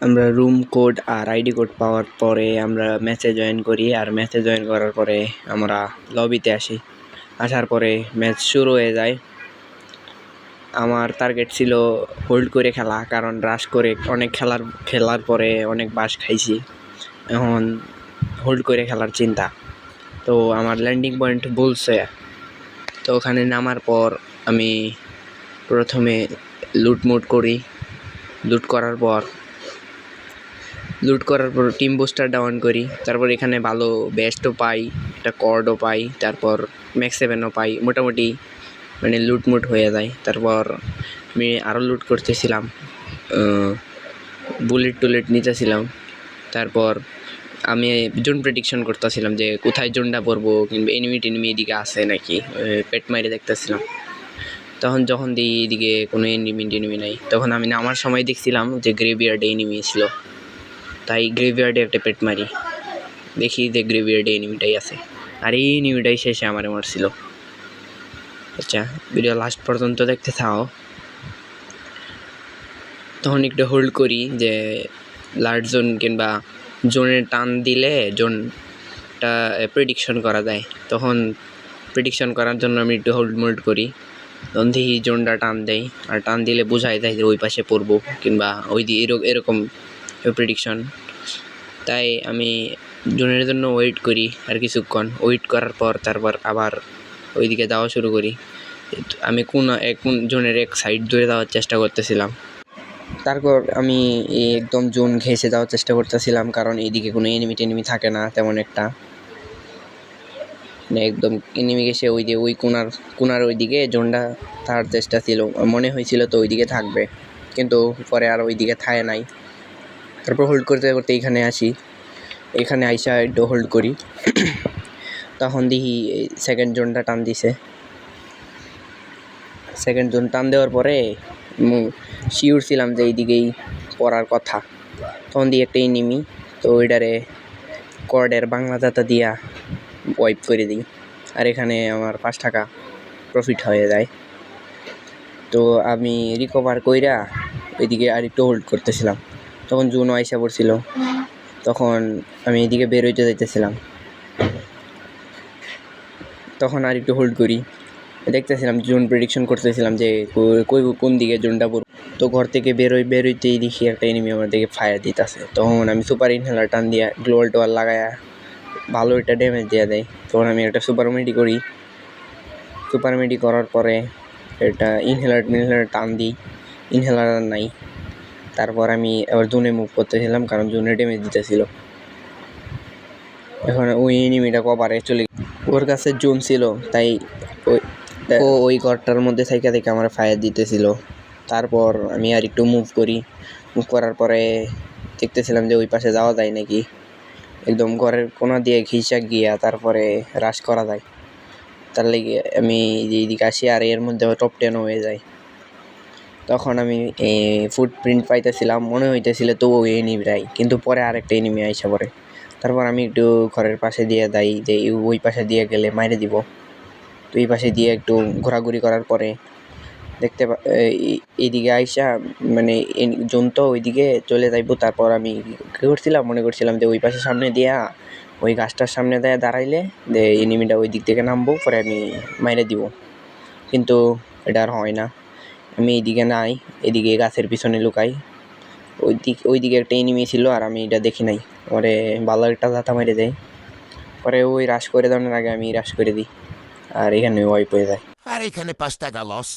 আমরা room code আর ID code পাওয়ার পরে আমরা ম্যাচে জয়েন করি, আর ম্যাচে জয়েন করার পরে আমরা লবিতে আসি। আসার পরে ম্যাচ শুরু হয়ে যায়। আমার টার্গেট ছিল হোল্ড করে খেলা, কারণ রাশ করে অনেক খেলার পরে অনেক বাস খাইছি, এখন হোল্ড করে খেলার চিন্তা। তো আমার ল্যান্ডিং পয়েন্ট বলছে, তো ওখানে নামার পর আমি প্রথমে লুট করি। লুট করার পর টিম বুস্টার ডাউন করি। তারপর এখানে ভালো বেস্টও পাই, একটা কর্ডও পাই, তারপর ম্যাক্স 7ও পাই। মোটামুটি মানে লুটমুট হয়ে যায়। তারপর আমি আরও লুট করতেছিলাম, বুলেট নিতেছিলাম। তারপর আমি জোন প্রেডিকশন করতেছিলাম যে কোথায় জোনটা পড়বো, কিংবা এনিমি এদিকে আসে নাকি, পেট মাইরে দেখতেছিলাম। যখন দিই এদিকে কোনো এনিমি নাই, তখন আমি নামার সময় দেখছিলাম যে গ্রেভিয়ার্ডে এনিমি ছিল, তাই গ্রেভিয়ার্ডে একটা পেট মারি, দেখি যে গ্রেভিয়ার্ডে এনিমিটাই আছে, আর এই এনিমিটাই শেষে আমারে মারছিল। আচ্ছা, ভিডিও লাস্ট পর্যন্ত দেখতে থাও। তখন একটু হোল্ড করি যে লার্জ জোন কিংবা জোনের টান দিলে জোনটা প্রেডিকশন করা যায়। তখন প্রেডিকশন করার জন্য আমি একটু হোল্ড করি। তখন দেখি জোনটা টান দেয়, আর টান দিলে বোঝাই যায় যে ওই পাশে পড়বো, কিংবা ওই এরকম প্রেডিকশন। তাই আমি জোনের জন্য ওয়েট করি, আর কিছুক্ষণ ওয়েট করার পর তারপর আবার ওইদিকে যাওয়া শুরু করি। আমি কোন জোনের এক সাইড ধরে যাওয়ার চেষ্টা করতেছিলাম। তারপর আমি একদম জোন ঘেঁষে যাওয়ার চেষ্টা করতেছিলাম, কারণ এইদিকে কোনো এনিমি থাকে না তেমন একটা। একদম এনিমি ঘেঁষে ওই কোনার ওইদিকে জোনটা থাকার চেষ্টা ছিল, মনে হয়েছিল তো ওইদিকে থাকবে, কিন্তু পরে আর ওইদিকে থাকে নাই। তারপর হোল্ড করতে করতে এখানে আইসা একটু হোল্ড করি। তখন দেখি সেকেন্ড জোনটা টান দিছে। সেকেন্ড জোন টান দেওয়ার পরে শিওর ছিলাম যে এইদিকেই পড়ার কথা। তখন দিয়ে একটা এনিমি, তো ওইটারে কর্ডের বাংলা দাতা দিয়া ওয়াইপ করে দিই, আর এখানে আমার 5 টাকা প্রফিট হয়ে যায়। তো আমি রিকভার কইরা ওইদিকে আর একটু হোল্ড করতেছিলাম। তখন জোনও আইসা পড়ছিল, তখন আমি এইদিকে বের হইতে যাইতেছিলাম। তখন আর একটু হোল্ড করি, দেখতেছিলাম জোন প্রেডিকশন করতেছিলাম যে কোন দিকে জোনটা পড়ব। তো ঘর থেকে বেরোইতেই দেখি একটা এনিমি আমার দিকে ফায়ার দিতেছে। তখন আমি সুপার ইনহেলার টান দিয়া গ্লোয়াল টোয়াল লাগায়া ভালো একটা ড্যামেজ দেওয়া দেয়। তখন আমি একটা সুপার মেডি করার পরে এটা ইনহেলার টান দিই, ইনহেলার আর নাই। তারপর আমি আবার জোনে মুভ করতেছিলাম, কারণ জোনে ড্যামেজ দিতেছিল। এখন ওই এনিমিটা কভারে চলে, ওর কাছে জোন ছিল, তাই ওই ঘরটার মধ্যে থেকে আমার ফায়ার দিতেছিল। তারপর আমি আর একটু মুভ করার পরে দেখতেছিলাম যে ওই পাশে যাওয়া যায় নাকি। একদম ঘরের কোনা দিয়ে ঘিসা গিয়া তারপরে রাশ করা যায়। তার লেগে আমি এইদিকে আসি, আর এর মধ্যে টপ 10 হয়ে যায়। তখন আমি ফুটপ্রিন্ট পাইতেছিলাম, মনে হইতেছিল তো ওই এনিমিটাই, কিন্তু পরে আরেকটা এনিমি আইসা পড়ে। তারপর আমি একটু ঘরের পাশে দিয়ে যাই যে ওই পাশে দিয়ে গেলে মাইরে দিব। তো এই পাশে দিয়ে একটু ঘোরাঘুরি করার পরে এইদিকে আইসা মানে জোন তো ওইদিকে চলে যাইব। তারপর আমি কী করছিলাম, মনে করছিলাম যে ওই পাশে সামনে দিয়া ওই গাছটার সামনে দিয়ে দাঁড়াইলে যে এনিমিটা ওই দিক থেকে নামবো, পরে আমি মাইরে দিব। কিন্তু এটা আর হয় না। আমি এইদিকে নাই, এদিকে গাছের পিছনে লুকাই। ওইদিকে একটা এনিমি ছিল, আর আমি এটা দেখি নাই। পরে ভালো একটা ঝাঁটা মেরে দেয়, পরে ওই রাশ করে দেওয়ার আগে আমি রাশ করে দিই, আর এখানে ওয়াইপ হয়ে যায়। আর এখানে 5 টাকা লস।